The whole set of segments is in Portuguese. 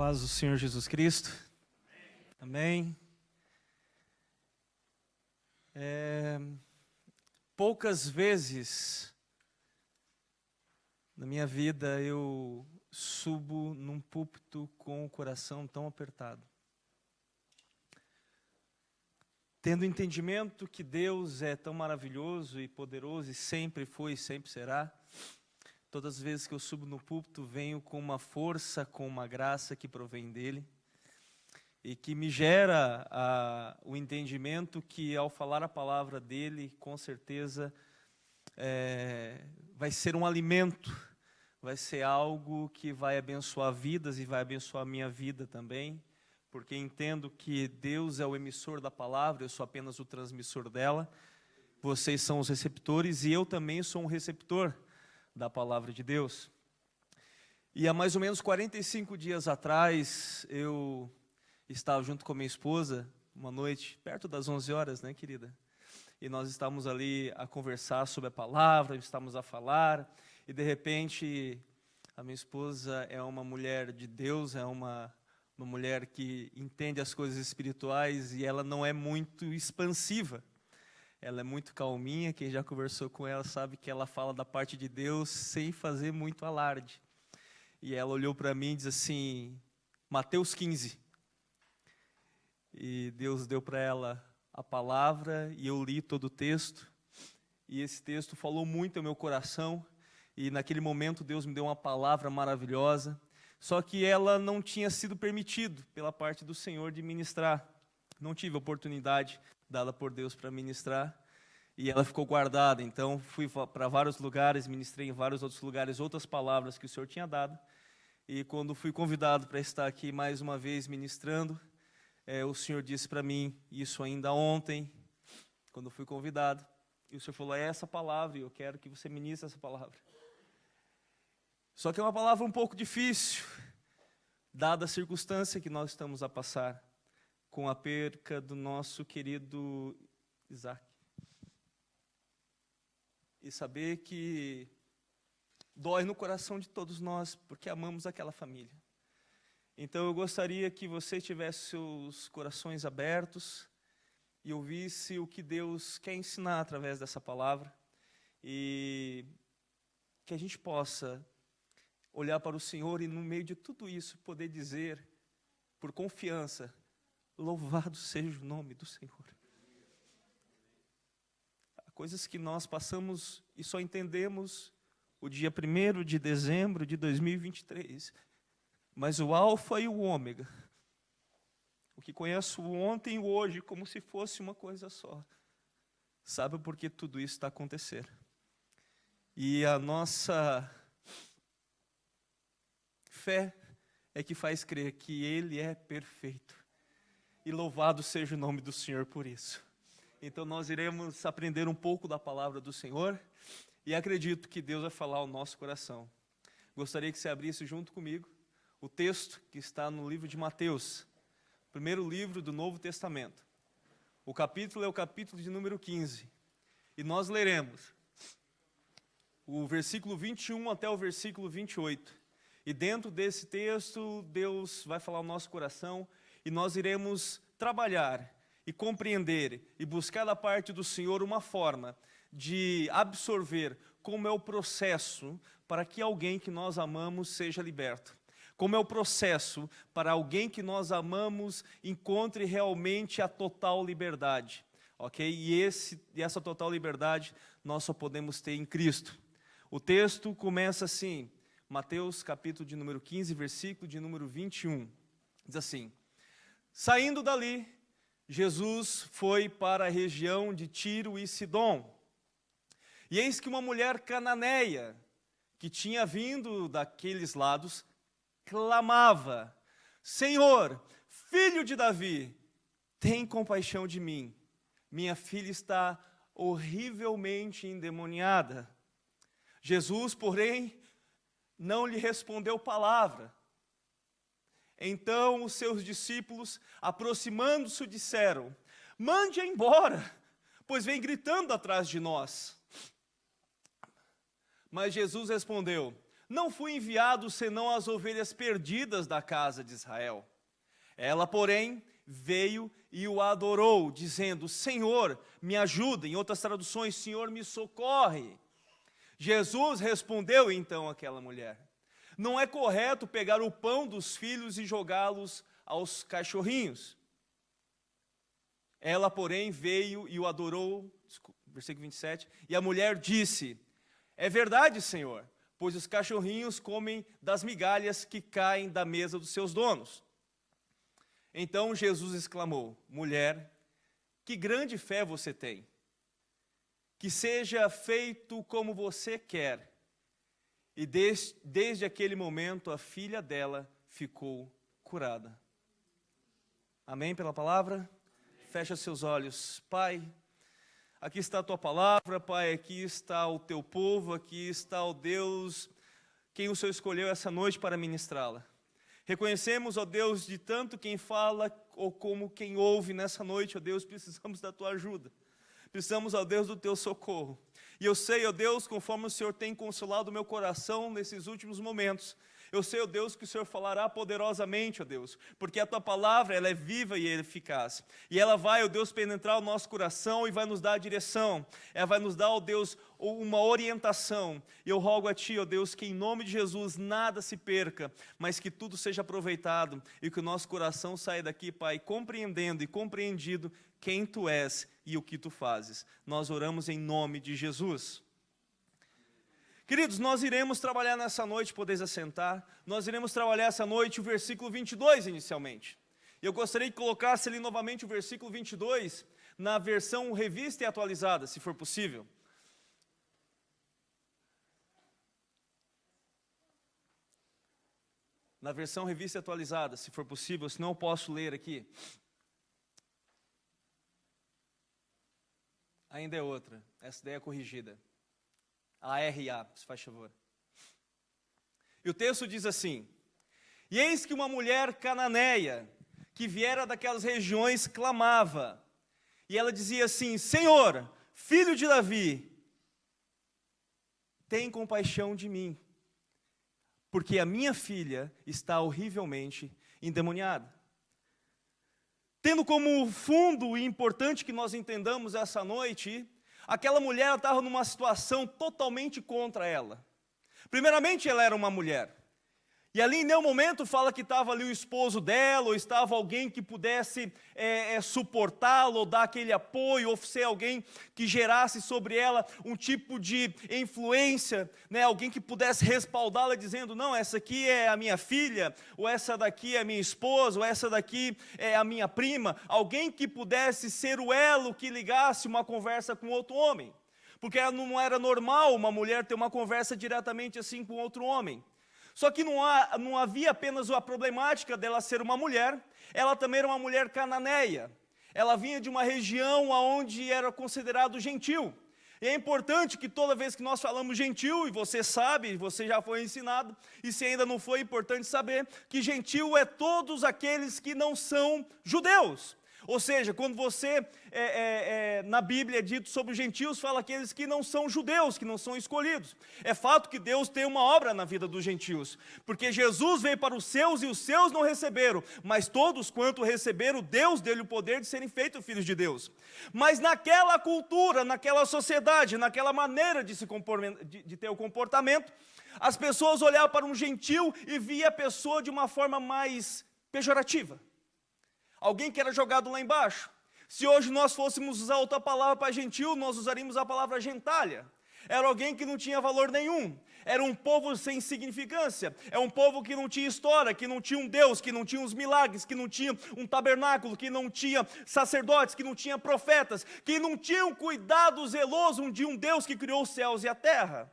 paz do Senhor Jesus Cristo. Amém. Poucas vezes na minha vida eu subo num púlpito com o coração tão apertado. Tendo entendimento que Deus é tão maravilhoso e poderoso e sempre foi e sempre será, todas as vezes que eu subo no púlpito, venho com uma força, com uma graça que provém dEle e que me gera o entendimento que, ao falar a palavra dEle, com certeza vai ser um alimento, vai ser algo que vai abençoar vidas e vai abençoar a minha vida também, porque entendo que Deus é o emissor da palavra, eu sou apenas o transmissor dela, vocês são os receptores e eu também sou um receptor da palavra de Deus. E há mais ou menos 45 dias atrás, eu estava junto com a minha esposa, uma noite, perto das 11 horas, né, querida? E nós estávamos ali a conversar sobre a palavra, estávamos a falar, e de repente, a minha esposa é uma mulher de Deus, é uma mulher que entende as coisas espirituais, e ela não é muito expansiva. Ela é muito calminha, quem já conversou com ela sabe que ela fala da parte de Deus sem fazer muito alarde. E ela olhou para mim e disse assim, Mateus 15. E Deus deu para ela a palavra e eu li todo o texto. E esse texto falou muito ao meu coração. E naquele momento Deus me deu uma palavra maravilhosa. Só que ela não tinha sido permitido pela parte do Senhor de ministrar. Não tive oportunidade dada por Deus para ministrar, e ela ficou guardada. Então fui para vários lugares, ministrei em vários outros lugares outras palavras que o Senhor tinha dado, e quando fui convidado para estar aqui mais uma vez ministrando, o Senhor disse para mim, isso ainda ontem, quando fui convidado, e o Senhor falou, é essa palavra, e eu quero que você ministre essa palavra. Só que é uma palavra um pouco difícil, dada a circunstância que nós estamos a passar, com a perca do nosso querido Isaac. E saber que dói no coração de todos nós, porque amamos aquela família. Então eu gostaria que você tivesse seus corações abertos e ouvisse o que Deus quer ensinar através dessa palavra. E que a gente possa olhar para o Senhor e no meio de tudo isso poder dizer, por confiança, louvado seja o nome do Senhor. Há coisas que nós passamos e só entendemos o dia 1º de dezembro de 2023. Mas o Alfa e o Ômega, o que conhece o ontem e o hoje como se fosse uma coisa só, sabe por que tudo isso está acontecendo. E a nossa fé é que faz crer que Ele é perfeito. E louvado seja o nome do Senhor por isso. Então nós iremos aprender um pouco da palavra do Senhor e acredito que Deus vai falar ao nosso coração. Gostaria que você abrisse junto comigo o texto que está no livro de Mateus, primeiro livro do Novo Testamento. O capítulo é o capítulo de número 15. E nós leremos o versículo 21 até o versículo 28. E dentro desse texto, Deus vai falar ao nosso coração e nós iremos trabalhar e compreender e buscar da parte do Senhor uma forma de absorver como é o processo para que alguém que nós amamos seja liberto. Como é o processo para alguém que nós amamos encontre realmente a total liberdade. Ok? E essa total liberdade nós só podemos ter em Cristo. O texto começa assim, Mateus capítulo de número 15, versículo de número 21. Diz assim, saindo dali, Jesus foi para a região de Tiro e Sidom. E eis que uma mulher cananeia, que tinha vindo daqueles lados, clamava, Senhor, filho de Davi, tem compaixão de mim. Minha filha está horrivelmente endemoniada. Jesus, porém, não lhe respondeu palavra. Então os seus discípulos, aproximando-se, disseram, mande-a embora, pois vem gritando atrás de nós. Mas Jesus respondeu, não fui enviado senão as ovelhas perdidas da casa de Israel. Ela, porém, veio e o adorou, dizendo: Senhor, me ajuda. Em outras traduções, Senhor, me socorre. Jesus respondeu então àquela mulher: não é correto pegar o pão dos filhos e jogá-los aos cachorrinhos. Ela, porém, veio e o adorou, versículo 27, e a mulher disse: é verdade, Senhor, pois os cachorrinhos comem das migalhas que caem da mesa dos seus donos. Então Jesus exclamou: mulher, que grande fé você tem! Que seja feito como você quer. E desde aquele momento a filha dela ficou curada. Amém pela palavra? Amém. Fecha seus olhos. Pai, aqui está a tua palavra, Pai, aqui está o teu povo, aqui está o Deus, quem o Senhor escolheu essa noite para ministrá-la. Reconhecemos, ó Deus, de tanto quem fala ou como quem ouve nessa noite, ó Deus, precisamos da tua ajuda. Precisamos, ó Deus, do teu socorro. E eu sei, ó Deus, conforme o Senhor tem consolado o meu coração nesses últimos momentos, eu sei, ó Deus, que o Senhor falará poderosamente, ó Deus, porque a tua palavra, ela é viva e eficaz. E ela vai, ó Deus, penetrar o nosso coração e vai nos dar a direção. Ela vai nos dar, ó Deus, uma orientação. E eu rogo a ti, ó Deus, que em nome de Jesus nada se perca, mas que tudo seja aproveitado e que o nosso coração saia daqui, Pai, compreendendo e compreendido quem tu és e o que tu fazes. Nós oramos em nome de Jesus. Queridos, nós iremos trabalhar nessa noite, podeis assentar, nós iremos trabalhar essa noite o versículo 22 inicialmente. Eu gostaria que colocasse ali novamente o versículo 22, na versão revista e atualizada, se for possível. Na versão revista e atualizada, se for possível, senão eu posso ler aqui. Ainda é outra, essa daí é corrigida. A RA, se faz favor. E o texto diz assim: e eis que uma mulher cananeia, que viera daquelas regiões, clamava. E ela dizia assim: Senhor, filho de Davi, tem compaixão de mim, porque a minha filha está horrivelmente endemoniada. Tendo como fundo e importante que nós entendamos essa noite, aquela mulher estava numa situação totalmente contra ela. Primeiramente, ela era uma mulher. E ali em nenhum momento fala que estava ali o esposo dela, ou estava alguém que pudesse suportá-la, ou dar aquele apoio, ou ser alguém que gerasse sobre ela um tipo de influência, né? Alguém que pudesse respaldá-la dizendo: não, essa aqui é a minha filha, ou essa daqui é a minha esposa, ou essa daqui é a minha prima. Alguém que pudesse ser o elo que ligasse uma conversa com outro homem. Porque não era normal uma mulher ter uma conversa diretamente assim com outro homem. Só que não havia apenas a problemática dela ser uma mulher, ela também era uma mulher cananeia. Ela vinha de uma região onde era considerado gentil. E é importante que toda vez que nós falamos gentil, e você sabe, você já foi ensinado, e se ainda não foi, é importante saber que gentil é todos aqueles que não são judeus. Ou seja, quando você, na Bíblia é dito sobre os gentios, fala aqueles que não são judeus, que não são escolhidos. É fato que Deus tem uma obra na vida dos gentios, porque Jesus veio para os seus e os seus não receberam, mas todos quanto receberam, Deus deu-lhe o poder de serem feitos filhos de Deus. Mas naquela cultura, naquela sociedade, naquela maneira de ter o comportamento, as pessoas olhavam para um gentil e via a pessoa de uma forma mais pejorativa. Alguém que era jogado lá embaixo. Se hoje nós fôssemos usar outra palavra para gentil, nós usaríamos a palavra gentalha. Era alguém que não tinha valor nenhum. Era um povo sem significância. É um povo que não tinha história, que não tinha um Deus, que não tinha os milagres, que não tinha um tabernáculo, que não tinha sacerdotes, que não tinha profetas, que não tinha um cuidado zeloso de um Deus que criou os céus e a terra.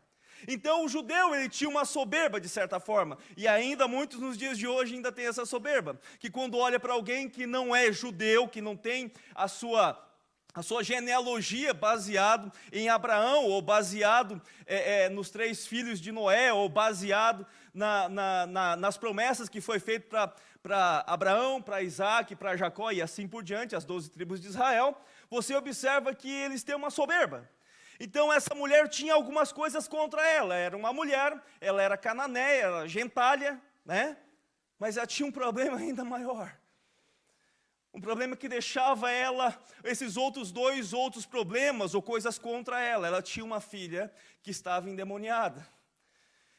Então o judeu, ele tinha uma soberba de certa forma, e ainda muitos nos dias de hoje ainda tem essa soberba, que quando olha para alguém que não é judeu, que não tem a sua genealogia baseado em Abraão, ou baseado nos 3 filhos de Noé, ou baseado nas promessas que foi feito para Abraão, para Isaac, para Jacó e assim por diante, as 12 tribos de Israel, você observa que eles têm uma soberba. Então essa mulher tinha algumas coisas contra ela. Era uma mulher, ela era cananeia, era gentalha, né? Mas ela tinha um problema ainda maior. Um problema que deixava ela, esses dois outros problemas ou coisas contra ela. Ela tinha uma filha que estava endemoniada.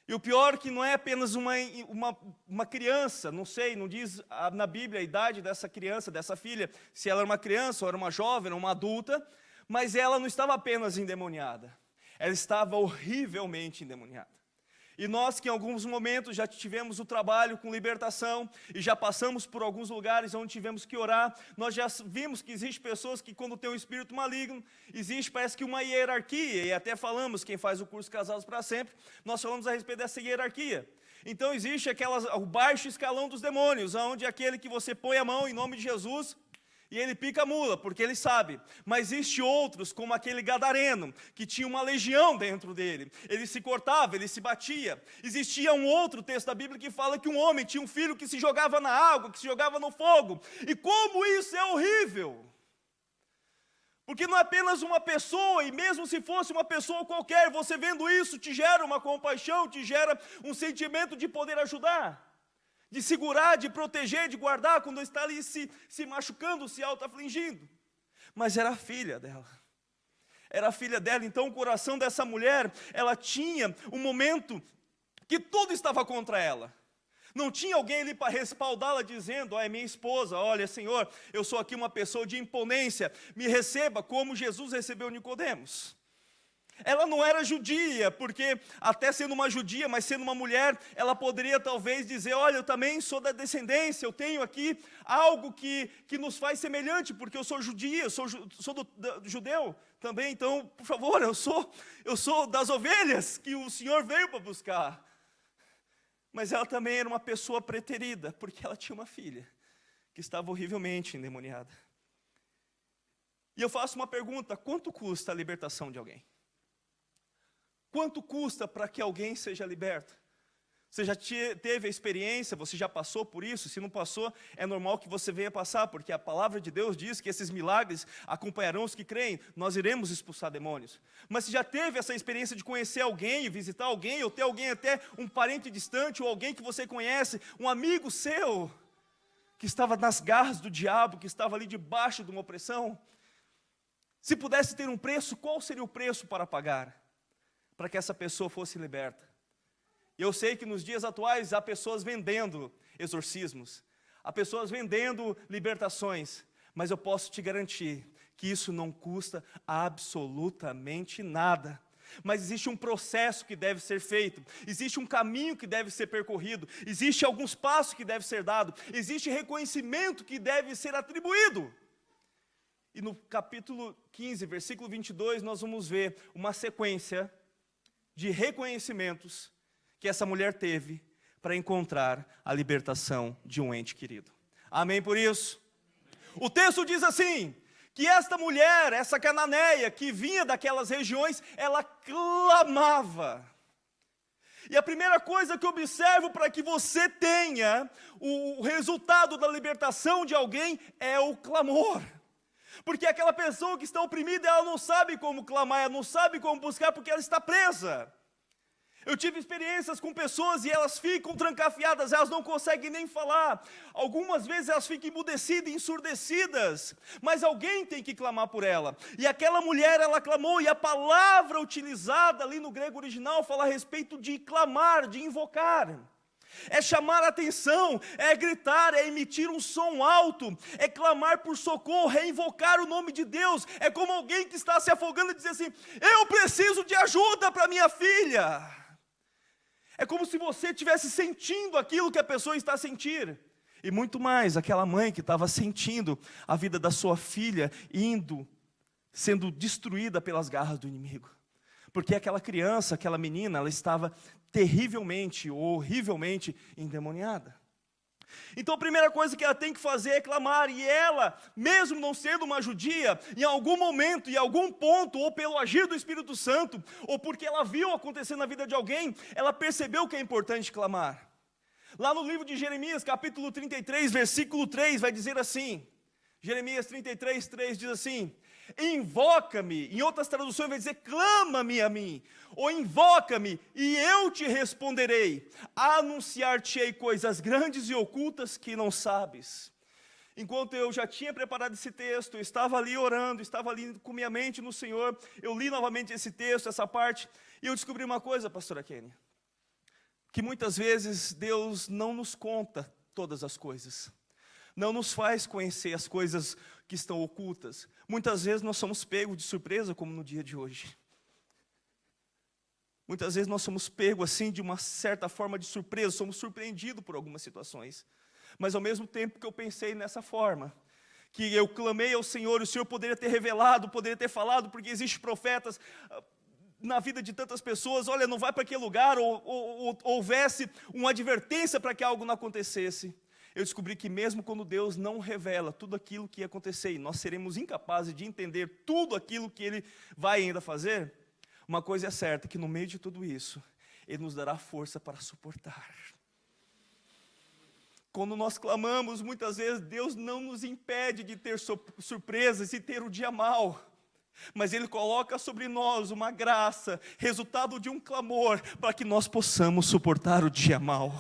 E o pior que não é apenas uma criança, não sei, não diz na Bíblia a idade dessa criança, dessa filha, se ela era uma criança ou era uma jovem ou uma adulta, mas ela não estava apenas endemoniada, ela estava horrivelmente endemoniada. E nós que em alguns momentos já tivemos o trabalho com libertação e já passamos por alguns lugares onde tivemos que orar, nós já vimos que existem pessoas que quando tem um espírito maligno, existe parece que uma hierarquia, e até falamos, quem faz o curso Casados para Sempre, nós falamos a respeito dessa hierarquia. Então existe o baixo escalão dos demônios, onde é aquele que você põe a mão em nome de Jesus, e ele pica a mula, porque ele sabe. Mas existe outros, como aquele gadareno, que tinha uma legião dentro dele. Ele se cortava, ele se batia. Existia um outro texto da Bíblia que fala que um homem tinha um filho que se jogava na água, que se jogava no fogo. E como isso é horrível! Porque não é apenas uma pessoa, e mesmo se fosse uma pessoa qualquer, você vendo isso te gera uma compaixão, te gera um sentimento de poder ajudar. De segurar, de proteger, de guardar, quando está ali se machucando, se auto-afligindo. Mas era a filha dela. Era a filha dela, então o coração dessa mulher, ela tinha um momento que tudo estava contra ela. Não tinha alguém ali para respaldá-la dizendo, é minha esposa, olha Senhor, eu sou aqui uma pessoa de imponência, me receba como Jesus recebeu Nicodemos. Ela não era judia, porque até sendo uma judia, mas sendo uma mulher, ela poderia talvez dizer, olha, eu também sou da descendência, eu tenho aqui algo que nos faz semelhante, porque eu sou judia, eu sou judeu também, então, por favor, eu sou das ovelhas que o Senhor veio para buscar. Mas ela também era uma pessoa preterida, porque ela tinha uma filha, que estava horrivelmente endemoniada. E eu faço uma pergunta, quanto custa a libertação de alguém? Quanto custa para que alguém seja liberto? Você já teve a experiência, você já passou por isso? Se não passou, é normal que você venha passar, porque a palavra de Deus diz que esses milagres acompanharão os que creem, nós iremos expulsar demônios. Mas se já teve essa experiência de conhecer alguém, visitar alguém, ou ter alguém até um parente distante, ou alguém que você conhece, um amigo seu, que estava nas garras do diabo, que estava ali debaixo de uma opressão, se pudesse ter um preço, qual seria o preço para pagar? Para que essa pessoa fosse liberta. Eu sei que nos dias atuais há pessoas vendendo exorcismos, há pessoas vendendo libertações, mas eu posso te garantir que isso não custa absolutamente nada. Mas existe um processo que deve ser feito, existe um caminho que deve ser percorrido, existe alguns passos que devem ser dados, existe reconhecimento que deve ser atribuído. E no capítulo 15, versículo 22, nós vamos ver uma sequência de reconhecimentos que essa mulher teve para encontrar a libertação de um ente querido. Amém por isso? O texto diz assim, que esta mulher, essa cananeia, que vinha daquelas regiões, ela clamava. E a primeira coisa que eu observo para que você tenha o resultado da libertação de alguém é o clamor. Porque aquela pessoa que está oprimida, ela não sabe como clamar, ela não sabe como buscar, porque ela está presa. Eu tive experiências com pessoas e elas ficam trancafiadas, elas não conseguem nem falar. Algumas vezes elas ficam emudecidas, ensurdecidas, mas alguém tem que clamar por ela. E aquela mulher, ela clamou, e a palavra utilizada ali no grego original fala a respeito de clamar, de invocar. É chamar a atenção, é gritar, é emitir um som alto, é clamar por socorro, é invocar o nome de Deus. É como alguém que está se afogando e dizer assim, eu preciso de ajuda para minha filha. É como se você estivesse sentindo aquilo que a pessoa está a sentir. E muito mais, aquela mãe que estava sentindo a vida da sua filha sendo destruída pelas garras do inimigo. Porque aquela criança, aquela menina, ela estava terrivelmente ou horrivelmente endemoniada. Então a primeira coisa que ela tem que fazer é clamar, e ela, mesmo não sendo uma judia, em algum momento, em algum ponto, ou pelo agir do Espírito Santo, ou porque ela viu acontecer na vida de alguém, ela percebeu que é importante clamar. Lá no livro de Jeremias, capítulo 33, versículo 3, vai dizer assim, Jeremias 33, 3 diz assim, Invoca-me, em outras traduções vai dizer, clama-me a mim, ou invoca-me e eu te responderei, anunciar-te-ei coisas grandes e ocultas que não sabes. Enquanto eu já tinha preparado esse texto, eu estava ali orando, estava ali com minha mente no Senhor, eu li novamente esse texto, essa parte, e eu descobri uma coisa, pastora Kenny, que muitas vezes Deus não nos conta todas as coisas, não nos faz conhecer as coisas que estão ocultas. Muitas vezes nós somos pegos de surpresa, como no dia de hoje. Muitas vezes nós somos pegos assim, de uma certa forma de surpresa, somos surpreendidos por algumas situações. Mas ao mesmo tempo que eu pensei nessa forma, que eu clamei ao Senhor, o Senhor poderia ter revelado, poderia ter falado, porque existem profetas na vida de tantas pessoas, olha, não vai para aquele lugar, ou houvesse uma advertência para que algo não acontecesse. Eu descobri que mesmo quando Deus não revela tudo aquilo que ia acontecer, e nós seremos incapazes de entender tudo aquilo que Ele vai ainda fazer, uma coisa é certa, que no meio de tudo isso, Ele nos dará força para suportar. Quando nós clamamos, muitas vezes Deus não nos impede de ter surpresas e ter o dia mau, mas Ele coloca sobre nós uma graça, resultado de um clamor, para que nós possamos suportar o dia mau.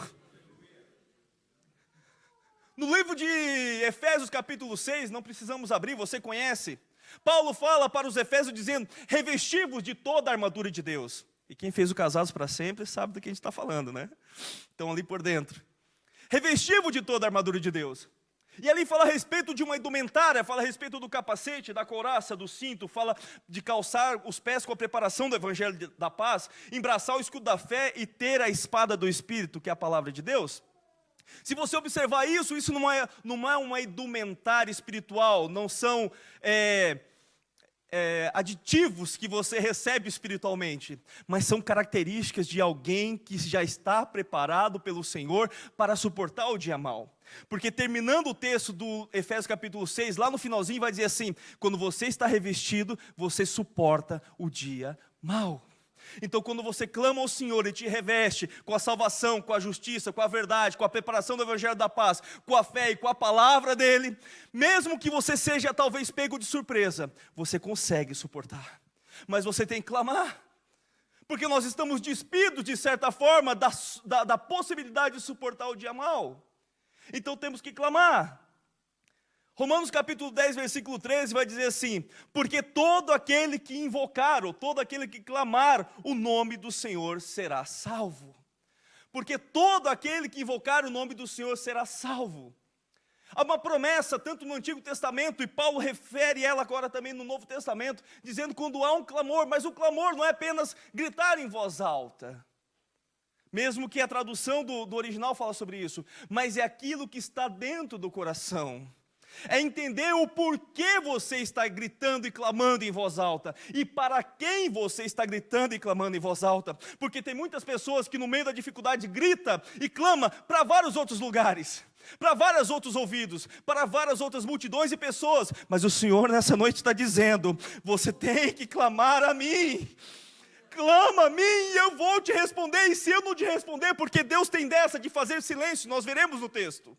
No livro de Efésios capítulo 6, não precisamos abrir, você conhece, Paulo fala para os Efésios dizendo, revesti-vos de toda a armadura de Deus. E quem fez o Casados para Sempre sabe do que a gente está falando, né? Estão ali por dentro. Revesti-vos de toda a armadura de Deus. E ali fala a respeito de uma indumentária, fala a respeito do capacete, da couraça, do cinto, fala de calçar os pés com a preparação do evangelho da paz, embraçar o escudo da fé e ter a espada do Espírito, que é a palavra de Deus. Se você observar isso, isso não é uma indumentária espiritual, não são aditivos que você recebe espiritualmente, mas são características de alguém que já está preparado pelo Senhor para suportar o dia mau. Porque terminando o texto do Efésios capítulo 6, lá no finalzinho vai dizer assim, quando você está revestido, você suporta o dia mau. Então quando você clama ao Senhor e te reveste com a salvação, com a justiça, com a verdade, com a preparação do evangelho da paz, com a fé e com a palavra dele, mesmo que você seja talvez pego de surpresa, você consegue suportar. Mas você tem que clamar, porque nós estamos despidos de certa forma da possibilidade de suportar o dia mau. Então temos que clamar. Romanos capítulo 10, versículo 13 vai dizer assim, porque todo aquele que invocar, ou todo aquele que clamar o nome do Senhor será salvo. Porque todo aquele que invocar o nome do Senhor será salvo. Há uma promessa, tanto no Antigo Testamento, e Paulo refere ela agora também no Novo Testamento, dizendo quando há um clamor, mas o clamor não é apenas gritar em voz alta. Mesmo que a tradução do original fala sobre isso, mas é aquilo que está dentro do coração. É entender o porquê você está gritando e clamando em voz alta, e para quem você está gritando e clamando em voz alta, porque tem muitas pessoas que no meio da dificuldade grita e clama para vários outros lugares, para vários outros ouvidos, para várias outras multidões e pessoas, mas o Senhor nessa noite está dizendo, você tem que clamar a mim, clama a mim e eu vou te responder, e se eu não te responder, porque Deus tem dessa de fazer silêncio, nós veremos no texto,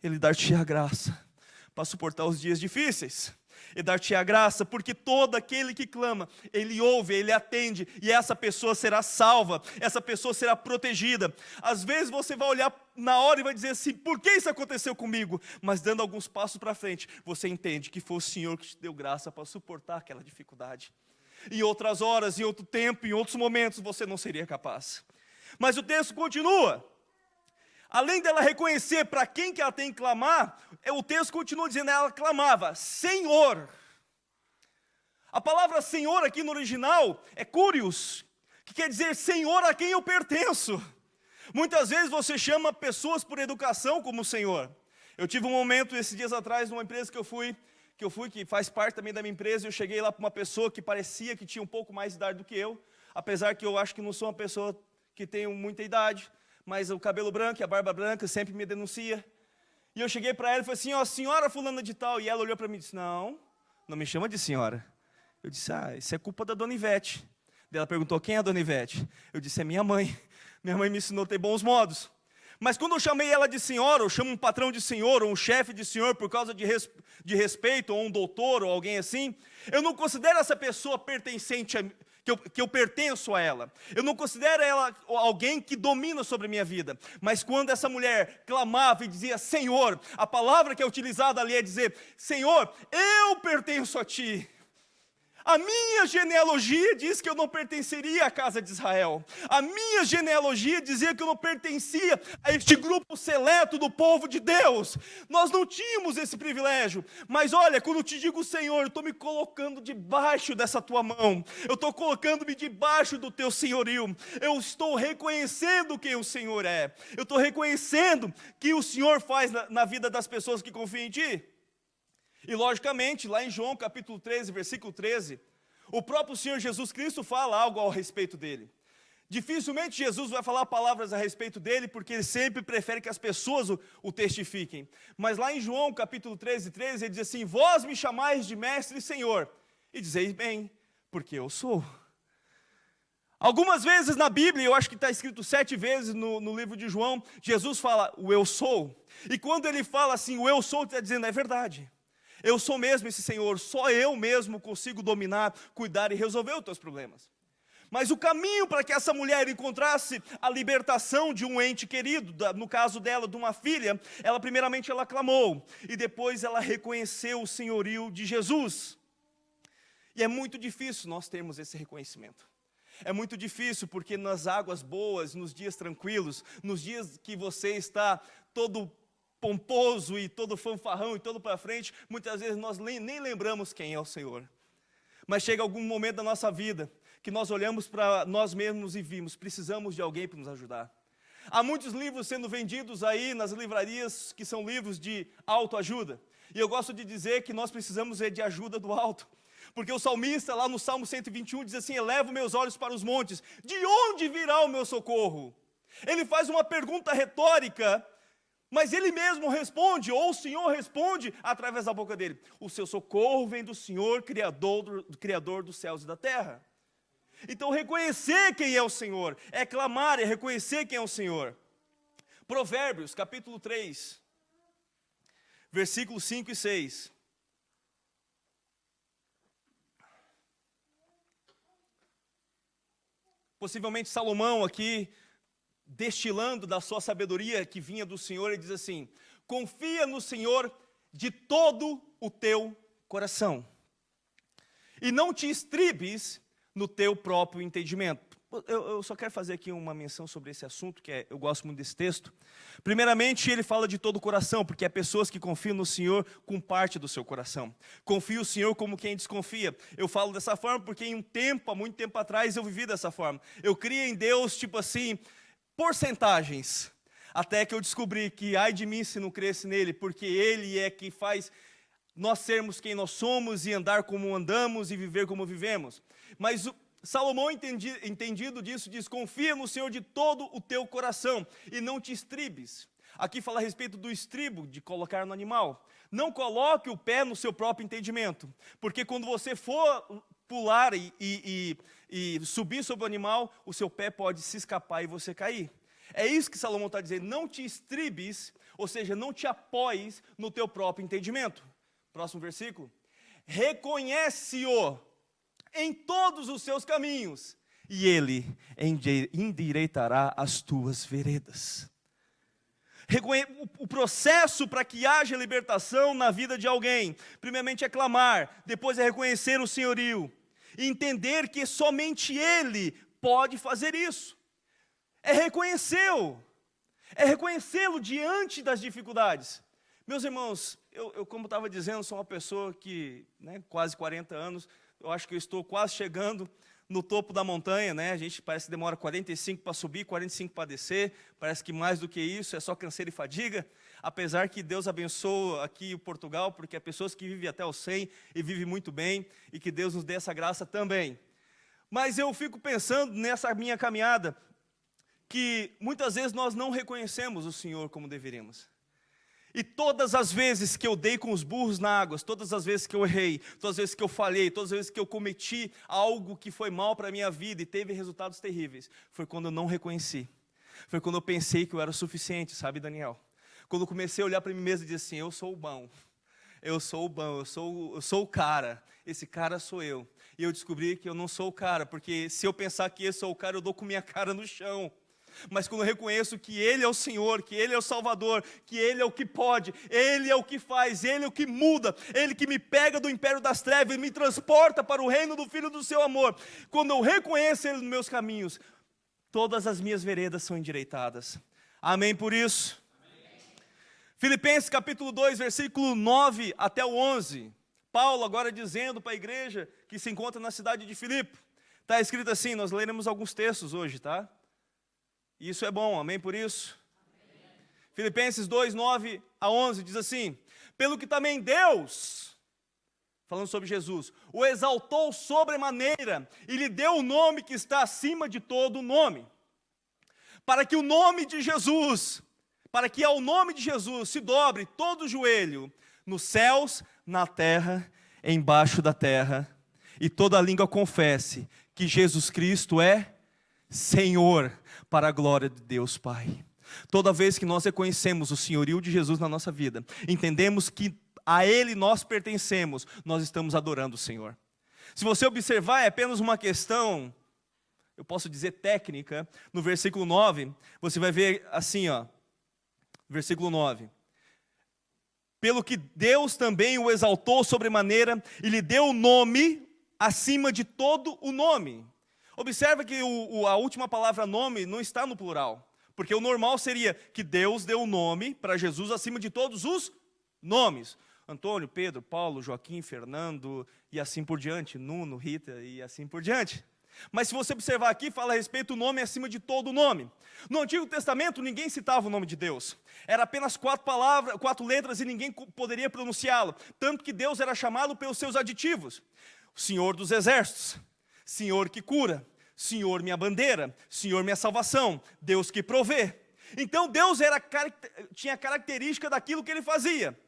Ele dar-te a graça para suportar os dias difíceis. E dar-te a graça, porque todo aquele que clama, Ele ouve, Ele atende, e essa pessoa será salva, essa pessoa será protegida. Às vezes você vai olhar na hora e vai dizer assim, por que isso aconteceu comigo? Mas dando alguns passos para frente, você entende que foi o Senhor que te deu graça para suportar aquela dificuldade. Em outras horas, em outro tempo, em outros momentos, você não seria capaz. Mas o texto continua. Além dela reconhecer para quem que ela tem que clamar, o texto continua dizendo, ela clamava, Senhor. A palavra Senhor aqui no original é Kyrios, que quer dizer Senhor a quem eu pertenço. Muitas vezes você chama pessoas por educação como Senhor. Eu tive um momento esses dias atrás numa empresa que eu fui, que faz parte também da minha empresa, eu cheguei lá para uma pessoa que parecia que tinha um pouco mais de idade do que eu, apesar que eu acho que não sou uma pessoa que tem muita idade, mas o cabelo branco e a barba branca sempre me denuncia. E eu cheguei para ela e falei assim, ó, senhora fulana de tal. E ela olhou para mim e disse, não me chama de senhora. Eu disse, isso é culpa da dona Ivete. Daí ela perguntou, quem é a dona Ivete? Eu disse, é minha mãe. Minha mãe me ensinou a ter bons modos. Mas quando eu chamei ela de senhora, ou chamo um patrão de senhor, ou um chefe de senhor por causa de respeito, ou um doutor, ou alguém assim, eu não considero essa pessoa pertencente que eu pertenço a ela. Eu não considero ela alguém que domina sobre a minha vida. Mas quando essa mulher clamava e dizia Senhor, a palavra que é utilizada ali é dizer Senhor, eu pertenço a Ti. A minha genealogia diz que eu não pertenceria à casa de Israel. A minha genealogia dizia que eu não pertencia a este grupo seleto do povo de Deus. Nós não tínhamos esse privilégio. Mas olha, quando eu te digo Senhor, eu estou me colocando debaixo dessa tua mão. Eu estou colocando-me debaixo do teu senhorio. Eu estou reconhecendo quem o Senhor é. Eu estou reconhecendo que o Senhor faz na vida das pessoas que confiam em Ti. E logicamente, lá em João capítulo 13, versículo 13, o próprio Senhor Jesus Cristo fala algo ao respeito dele. Dificilmente Jesus vai falar palavras a respeito dele, porque ele sempre prefere que as pessoas o testifiquem. Mas lá em João capítulo 13, 13, ele diz assim, vós me chamais de mestre e Senhor, e dizeis bem, porque eu sou. Algumas vezes na Bíblia, eu acho que está escrito 7 vezes no livro de João, Jesus fala, o eu sou. E quando ele fala assim, o eu sou, ele está dizendo, é verdade. Eu sou mesmo esse Senhor, só eu mesmo consigo dominar, cuidar e resolver os teus problemas. Mas o caminho para que essa mulher encontrasse a libertação de um ente querido, no caso dela, de uma filha, primeiramente ela clamou, e depois ela reconheceu o senhorio de Jesus. E é muito difícil nós termos esse reconhecimento. É muito difícil porque nas águas boas, nos dias tranquilos, nos dias que você está todo pomposo e todo fanfarrão e todo para frente, muitas vezes nós nem lembramos quem é o Senhor. Mas chega algum momento da nossa vida que nós olhamos para nós mesmos e vimos, precisamos de alguém para nos ajudar. Há muitos livros sendo vendidos aí nas livrarias que são livros de autoajuda. E eu gosto de dizer que nós precisamos de ajuda do alto. Porque o salmista lá no Salmo 121 diz assim, elevo meus olhos para os montes, de onde virá o meu socorro? Ele faz uma pergunta retórica, mas ele mesmo responde, ou o Senhor responde através da boca dele. O seu socorro vem do Senhor, Criador dos céus e da terra. Então reconhecer quem é o Senhor, é clamar, é reconhecer quem é o Senhor. Provérbios, capítulo 3, versículos 5 e 6. Possivelmente Salomão aqui, destilando da sua sabedoria que vinha do Senhor, ele diz assim, confia no Senhor de todo o teu coração, e não te estribes no teu próprio entendimento. Eu só quero fazer aqui uma menção sobre esse assunto, eu gosto muito desse texto. Primeiramente, ele fala de todo o coração, porque há pessoas que confiam no Senhor com parte do seu coração. Confia o Senhor como quem desconfia. Eu falo dessa forma porque há muito tempo atrás, eu vivi dessa forma. Eu cria em Deus, tipo assim, porcentagens, até que eu descobri que ai de mim se não cresce nele, porque ele é que faz nós sermos quem nós somos e andar como andamos e viver como vivemos. Mas Salomão, entendido disso, diz, confia no Senhor de todo o teu coração e não te estribes. Aqui fala a respeito do estribo, de colocar no animal. Não coloque o pé no seu próprio entendimento, porque quando você for pular e subir sobre o animal, o seu pé pode se escapar e você cair. É isso que Salomão está dizendo, não te estribes, ou seja, não te apoies no teu próprio entendimento. Próximo versículo. Reconhece-o em todos os seus caminhos, e ele endireitará as tuas veredas. O processo para que haja libertação na vida de alguém, primeiramente é clamar, depois é reconhecer o senhorio, e entender que somente ele pode fazer isso. É reconhecê-lo diante das dificuldades. Meus irmãos, eu como estava dizendo, sou uma pessoa que, quase 40 anos, eu acho que eu estou quase chegando no topo da montanha, A gente parece que demora 45 para subir, 45 para descer, parece que mais do que isso é só canseiro e fadiga, apesar que Deus abençoa aqui o Portugal, porque há pessoas que vivem até os 100 e vivem muito bem, e que Deus nos dê essa graça também. Mas eu fico pensando nessa minha caminhada, que muitas vezes nós não reconhecemos o Senhor como deveríamos. E todas as vezes que eu dei com os burros na água, todas as vezes que eu errei, todas as vezes que eu falhei, todas as vezes que eu cometi algo que foi mal para a minha vida e teve resultados terríveis, foi quando eu não reconheci. Foi quando eu pensei que eu era o suficiente, sabe, Daniel? Quando eu comecei a olhar para mim mesmo e dizer assim, eu sou o bom, eu sou o bom, eu sou o cara, esse cara sou eu. E eu descobri que eu não sou o cara, porque se eu pensar que eu sou o cara, eu dou com minha cara no chão. Mas quando eu reconheço que Ele é o Senhor, que Ele é o Salvador, que Ele é o que pode, Ele é o que faz, Ele é o que muda, Ele que me pega do império das trevas e me transporta para o reino do Filho do seu amor. Quando eu reconheço Ele nos meus caminhos, todas as minhas veredas são endireitadas. Amém por isso? Amém. Filipenses capítulo 2, versículo 9 até o 11. Paulo agora dizendo para a igreja que se encontra na cidade de Filipe. Está escrito assim, nós leremos alguns textos hoje, tá? E isso é bom, amém por isso? Amém. Filipenses 2, 9 a 11 diz assim, pelo que também Deus, falando sobre Jesus, o exaltou sobremaneira e lhe deu o nome que está acima de todo nome, para que o nome de Jesus, para que ao nome de Jesus se dobre todo o joelho, nos céus, na terra, embaixo da terra, e toda língua confesse que Jesus Cristo é Senhor, para a glória de Deus Pai. Toda vez que nós reconhecemos o senhorio de Jesus na nossa vida, entendemos que a Ele nós pertencemos, nós estamos adorando o Senhor. Se você observar, é apenas uma questão, eu posso dizer técnica, no versículo 9, você vai ver assim, ó, versículo 9. Pelo que Deus também o exaltou sobremaneira e lhe deu o nome acima de todo o nome. Observa que a última palavra nome não está no plural, porque o normal seria que Deus deu o nome para Jesus acima de todos os nomes. Antônio, Pedro, Paulo, Joaquim, Fernando e assim por diante, Nuno, Rita e assim por diante. Mas se você observar aqui, fala a respeito do nome acima de todo nome. No Antigo Testamento ninguém citava o nome de Deus. Era apenas 4 letras e ninguém poderia pronunciá-lo. Tanto que Deus era chamado pelos seus aditivos. Senhor dos exércitos. Senhor que cura, Senhor minha bandeira, Senhor minha salvação, Deus que provê. Então Deus tinha característica daquilo que Ele fazia.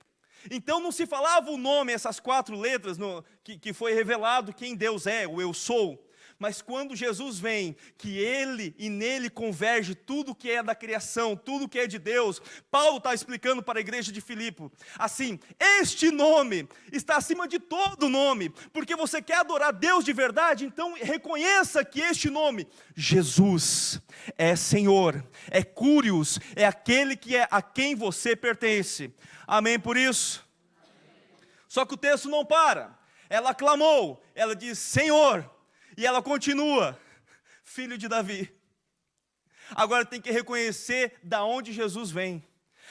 Então não se falava o nome, essas 4 letras que foi revelado quem Deus é, o eu sou. Mas quando Jesus vem, que Ele e nele converge tudo que é da criação, tudo que é de Deus, Paulo está explicando para a igreja de Filipe, assim, este nome está acima de todo nome, porque você quer adorar Deus de verdade, então reconheça que este nome, Jesus, é Senhor, é Curios, é aquele que é a quem você pertence. Amém por isso? Só que o texto não para, ela clamou, ela diz, Senhor, e ela continua, filho de Davi. Agora tem que reconhecer da onde Jesus vem.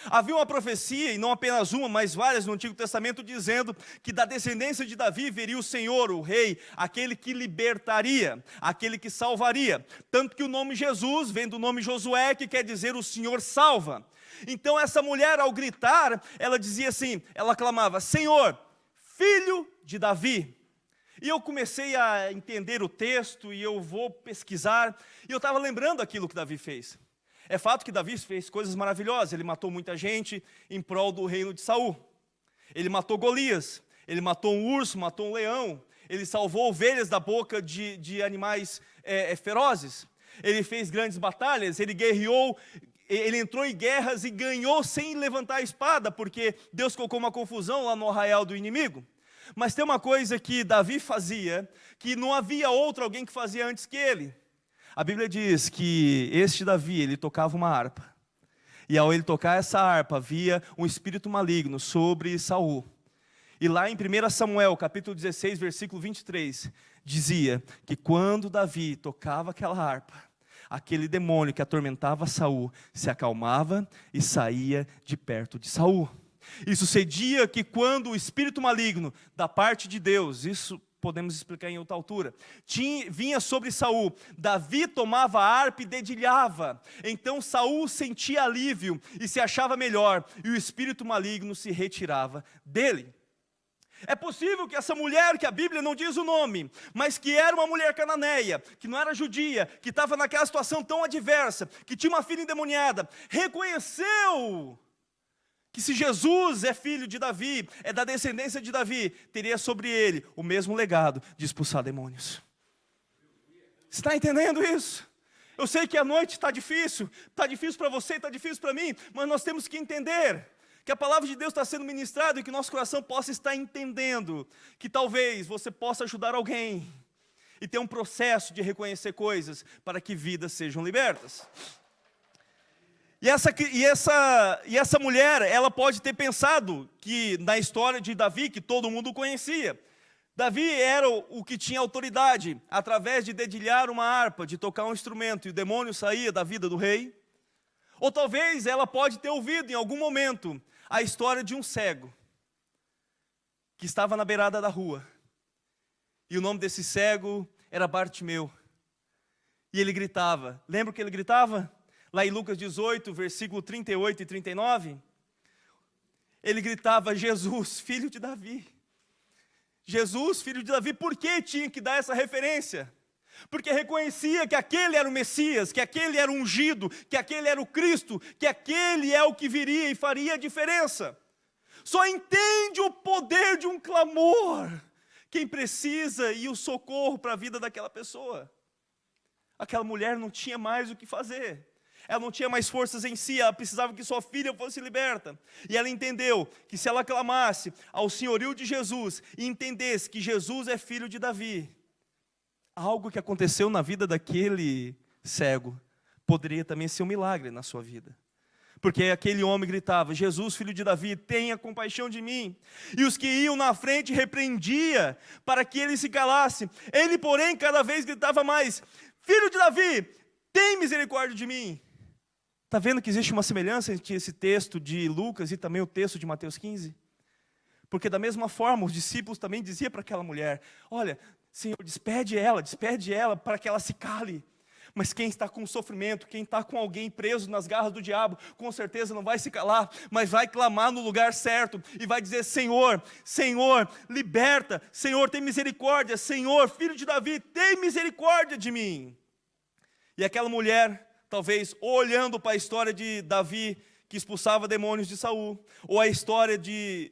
Havia uma profecia, e não apenas uma, mas várias no Antigo Testamento, dizendo que da descendência de Davi viria o Senhor, o Rei, aquele que libertaria, aquele que salvaria. Tanto que o nome Jesus vem do nome Josué, que quer dizer o Senhor salva. Então essa mulher, ao gritar, ela dizia assim, ela clamava, Senhor, filho de Davi. E eu comecei a entender o texto, e eu vou pesquisar, e eu estava lembrando aquilo que Davi fez. É fato que Davi fez coisas maravilhosas, ele matou muita gente em prol do reino de Saul. Ele matou Golias, ele matou um urso, matou um leão, ele salvou ovelhas da boca de animais ferozes. Ele fez grandes batalhas, ele guerreou, ele entrou em guerras e ganhou sem levantar a espada, porque Deus colocou uma confusão lá no arraial do inimigo. Mas tem uma coisa que Davi fazia, que não havia alguém que fazia antes que ele. A Bíblia diz que este Davi, ele tocava uma harpa. E ao ele tocar essa harpa, havia um espírito maligno sobre Saul. E lá em 1 Samuel, capítulo 16, versículo 23, dizia que quando Davi tocava aquela harpa, aquele demônio que atormentava Saul se acalmava e saía de perto de Saul. E sucedia que quando o espírito maligno da parte de Deus, isso podemos explicar em outra altura, vinha sobre Saul, Davi tomava a harpa e dedilhava. Então Saul sentia alívio e se achava melhor, e o espírito maligno se retirava dele. É possível que essa mulher, que a Bíblia não diz o nome, mas que era uma mulher cananeia, que não era judia, que estava naquela situação tão adversa, que tinha uma filha endemoniada, reconheceu que se Jesus é filho de Davi, é da descendência de Davi, teria sobre ele o mesmo legado de expulsar demônios. Você está entendendo isso? Eu sei que a noite está difícil para você, está difícil para mim, mas nós temos que entender que a palavra de Deus está sendo ministrada e que nosso coração possa estar entendendo que talvez você possa ajudar alguém e ter um processo de reconhecer coisas para que vidas sejam libertas. E essa mulher, ela pode ter pensado que na história de Davi, que todo mundo conhecia, Davi era o que tinha autoridade, através de dedilhar uma harpa, de tocar um instrumento, e o demônio saía da vida do rei. Ou talvez ela pode ter ouvido em algum momento a história de um cego, que estava na beirada da rua. E o nome desse cego era Bartimeu. E ele gritava, lembra o que ele gritava? Lá em Lucas 18, versículo 38 e 39, ele gritava: Jesus, filho de Davi. Jesus, filho de Davi. Por que tinha que dar essa referência? Porque reconhecia que aquele era o Messias, que aquele era o ungido, que aquele era o Cristo, que aquele é o que viria e faria a diferença. Só entende o poder de um clamor quem precisa e o socorro para a vida daquela pessoa. Aquela mulher não tinha mais o que fazer. Ela não tinha mais forças em si, ela precisava que sua filha fosse liberta. E ela entendeu que se ela clamasse ao senhorio de Jesus e entendesse que Jesus é filho de Davi, algo que aconteceu na vida daquele cego poderia também ser um milagre na sua vida. Porque aquele homem gritava: Jesus, filho de Davi, tenha compaixão de mim. E os que iam na frente repreendia para que ele se calasse. Ele, porém, cada vez gritava mais: Filho de Davi, tem misericórdia de mim. Está vendo que existe uma semelhança entre esse texto de Lucas e também o texto de Mateus 15? Porque da mesma forma, os discípulos também diziam para aquela mulher: olha, Senhor, despede ela para que ela se cale. Mas quem está com sofrimento, quem está com alguém preso nas garras do diabo, com certeza não vai se calar, mas vai clamar no lugar certo e vai dizer: Senhor, Senhor, liberta, Senhor, tem misericórdia, Senhor, filho de Davi, tem misericórdia de mim. E aquela mulher, talvez olhando para a história de Davi, que expulsava demônios de Saul, ou a história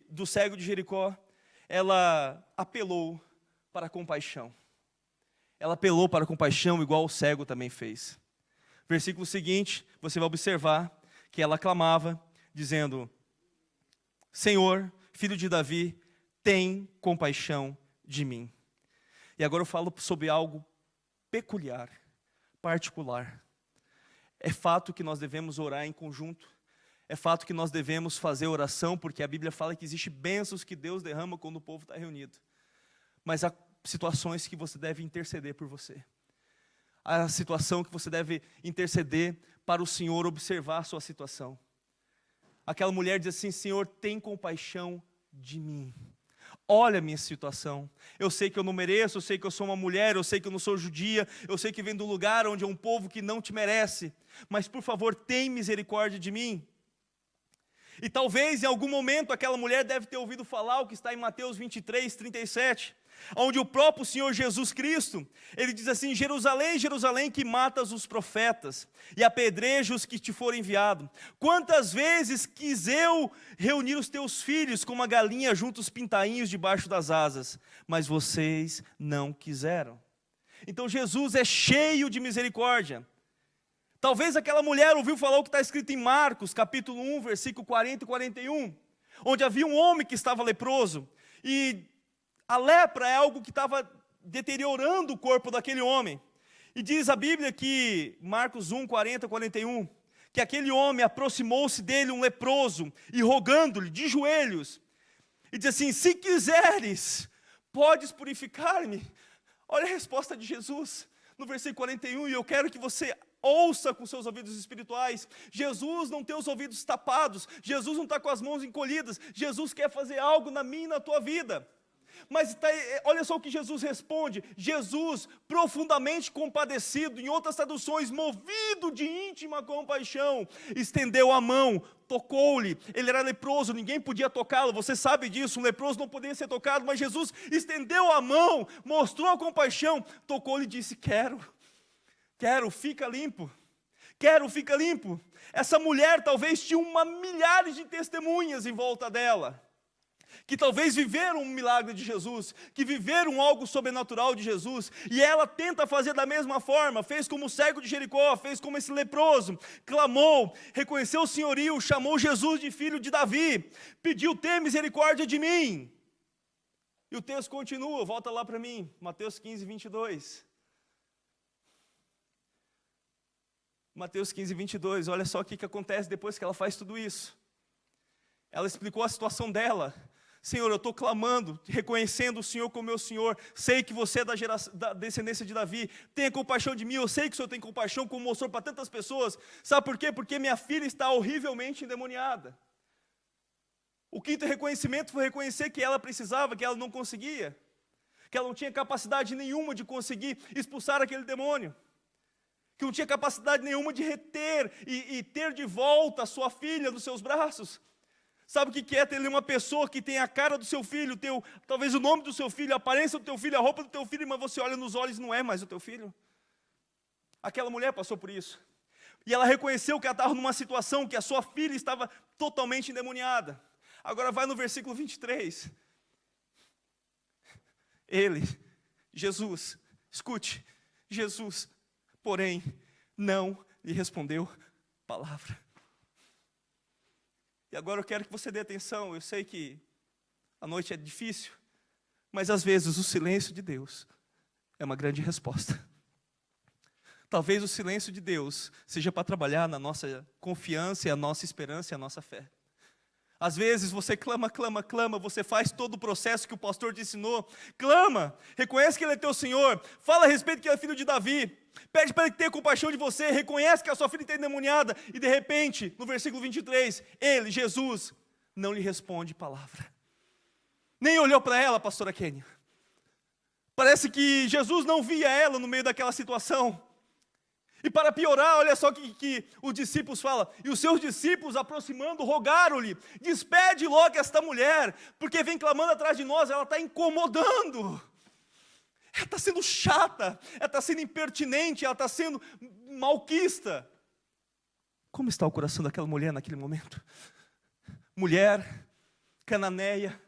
do cego de Jericó, ela apelou para a compaixão. Ela apelou para a compaixão, igual o cego também fez. Versículo seguinte, você vai observar que ela clamava, dizendo: Senhor, filho de Davi, tem compaixão de mim. E agora eu falo sobre algo peculiar, particular. É fato que nós devemos orar em conjunto. É fato que nós devemos fazer oração, porque a Bíblia fala que existe bênçãos que Deus derrama quando o povo está reunido. Mas há situações que você deve interceder por você. Há a situação que você deve interceder para o Senhor observar a sua situação. Aquela mulher diz assim: Senhor, tem compaixão de mim. Olha a minha situação. Eu sei que eu não mereço, eu sei que eu sou uma mulher, eu sei que eu não sou judia, eu sei que venho do lugar onde é um povo que não te merece. Mas por favor, tem misericórdia de mim. E talvez em algum momento aquela mulher deve ter ouvido falar o que está em Mateus 23, 37, onde o próprio Senhor Jesus Cristo, ele diz assim: Jerusalém, Jerusalém, que matas os profetas e apedreja os que te forem enviados. Quantas vezes quis eu reunir os teus filhos como a galinha junto os pintainhos debaixo das asas, mas vocês não quiseram. Então Jesus é cheio de misericórdia. Talvez aquela mulher ouviu falar o que está escrito em Marcos, capítulo 1, versículo 40 e 41, onde havia um homem que estava leproso, e a lepra é algo que estava deteriorando o corpo daquele homem. E diz a Bíblia que, Marcos 1, 40, 41, que aquele homem aproximou-se dele, um leproso, e rogando-lhe de joelhos, e diz assim: se quiseres, podes purificar-me. Olha a resposta de Jesus, no versículo 41, e eu quero que você ouça com seus ouvidos espirituais. Jesus não tem os ouvidos tapados, Jesus não está com as mãos encolhidas, Jesus quer fazer algo na minha e na tua vida. Mas olha só o que Jesus responde. Jesus, profundamente compadecido, em outras traduções, movido de íntima compaixão, estendeu a mão, tocou-lhe. Ele era leproso, ninguém podia tocá-lo, você sabe disso, um leproso não poderia ser tocado, mas Jesus estendeu a mão, mostrou a compaixão, tocou-lhe e disse: quero, fica limpo. Quero, fica limpo. Essa mulher talvez tinha milhares de testemunhas em volta dela. que talvez viveram um milagre de Jesus, que viveram algo sobrenatural de Jesus, e ela tenta fazer da mesma forma, fez como o cego de Jericó, fez como esse leproso, clamou, reconheceu o senhorio, chamou Jesus de filho de Davi, pediu: tem misericórdia de mim. E o texto continua, volta lá para mim, Mateus 15, 22. Mateus 15, 22, olha só o que acontece depois que ela faz tudo isso. Ela explicou a situação dela. Senhor, eu estou clamando, reconhecendo o Senhor como meu Senhor, sei que você é da descendência de Davi, tenha compaixão de mim, eu sei que o Senhor tem compaixão, como mostrou para tantas pessoas. Sabe por quê? Porque minha filha está horrivelmente endemoniada. O quinto reconhecimento foi reconhecer que ela precisava, que ela não conseguia, que ela não tinha capacidade nenhuma de conseguir expulsar aquele demônio, que não tinha capacidade nenhuma de reter e ter de volta a sua filha nos seus braços. Sabe o que é ter uma pessoa que tem a cara do seu filho, talvez o nome do seu filho, a aparência do teu filho, a roupa do teu filho, mas você olha nos olhos e não é mais o teu filho? Aquela mulher passou por isso. E ela reconheceu que ela estava numa situação que a sua filha estava totalmente endemoniada. Agora vai no versículo 23. Ele, Jesus, escute, Jesus, porém, não lhe respondeu palavra. E agora eu quero que você dê atenção, eu sei que a noite é difícil, mas às vezes o silêncio de Deus é uma grande resposta. Talvez o silêncio de Deus seja para trabalhar na nossa confiança, e a nossa esperança e a nossa fé. Às vezes você clama, você faz todo o processo que o pastor te ensinou, clama, reconhece que Ele é teu Senhor, fala a respeito que Ele é filho de Davi, pede para Ele ter compaixão de você, reconhece que a sua filha está endemoniada, e de repente, no versículo 23, Ele, Jesus, não lhe responde palavra. Nem olhou para ela, pastora Kênia. Parece que Jesus não via ela no meio daquela situação. E para piorar, olha só que os discípulos falam, e os seus discípulos aproximando, rogaram-lhe: despede logo esta mulher, porque vem clamando atrás de nós, ela está incomodando, ela está sendo chata, ela está sendo impertinente, ela está sendo malquista. Como está o coração daquela mulher naquele momento? Mulher, cananeia,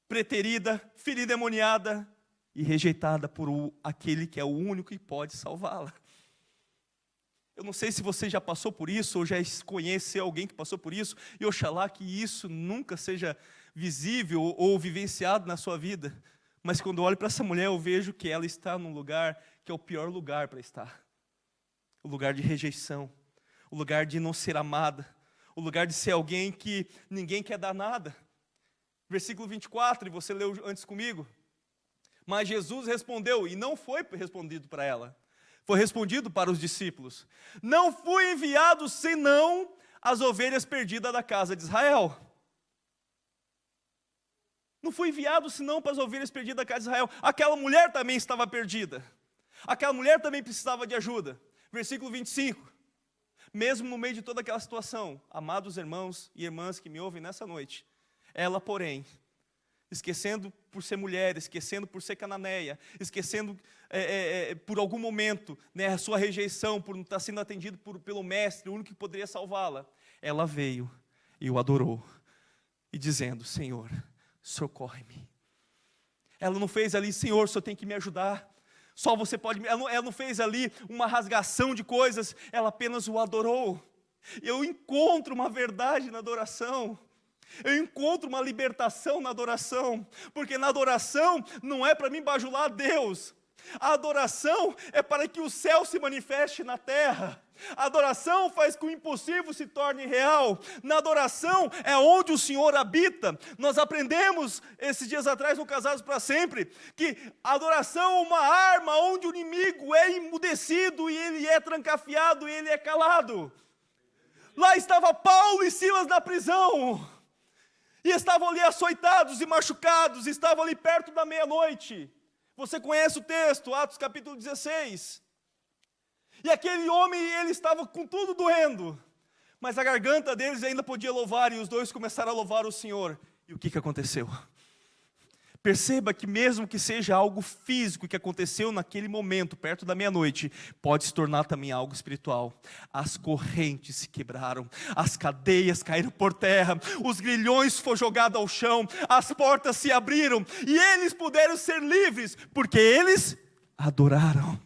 preterida, filha endemoniada, e rejeitada por aquele que é o único que pode salvá-la. Eu não sei se você já passou por isso, ou já conhece alguém que passou por isso, e oxalá que isso nunca seja visível ou vivenciado na sua vida, mas quando eu olho para essa mulher, eu vejo que ela está num lugar que é o pior lugar para estar. O lugar de rejeição, o lugar de não ser amada, o lugar de ser alguém que ninguém quer dar nada. Versículo 24, e você leu antes comigo. Mas Jesus respondeu, e não foi respondido para ela, foi respondido para os discípulos: não fui enviado senão as ovelhas perdidas da casa de Israel. Não fui enviado senão para as ovelhas perdidas da casa de Israel. Aquela mulher também estava perdida. Aquela mulher também precisava de ajuda. Versículo 25. Mesmo no meio de toda aquela situação, amados irmãos e irmãs que me ouvem nessa noite, ela, porém, esquecendo por ser mulher, esquecendo por ser cananeia, esquecendo por algum momento, né, a sua rejeição, por não estar sendo atendido pelo mestre, o único que poderia salvá-la, ela veio e o adorou, e dizendo: Senhor, socorre-me. Ela não fez ali: Senhor, o Senhor tem que me ajudar, só você pode me... Ela não fez ali uma rasgação de coisas, ela apenas o adorou. Eu encontro uma verdade na adoração, eu encontro uma libertação na adoração, porque na adoração não é para mim bajular a Deus, a adoração é para que o céu se manifeste na terra, a adoração faz com que o impossível se torne real, na adoração é onde o Senhor habita. Nós aprendemos esses dias atrás no Casados para Sempre, que a adoração é uma arma onde o inimigo é emudecido e ele é trancafiado e ele é calado. Lá estava Paulo e Silas na prisão, e estavam ali açoitados e machucados, estavam ali perto da meia-noite. Você conhece o texto, Atos capítulo 16. E aquele homem, ele estava com tudo doendo, mas a garganta deles ainda podia louvar, e os dois começaram a louvar o Senhor. E o que aconteceu? Perceba que mesmo que seja algo físico que aconteceu naquele momento, perto da meia-noite, pode se tornar também algo espiritual. As correntes se quebraram, as cadeias caíram por terra, os grilhões foram jogados ao chão, as portas se abriram e eles puderam ser livres, porque eles adoraram.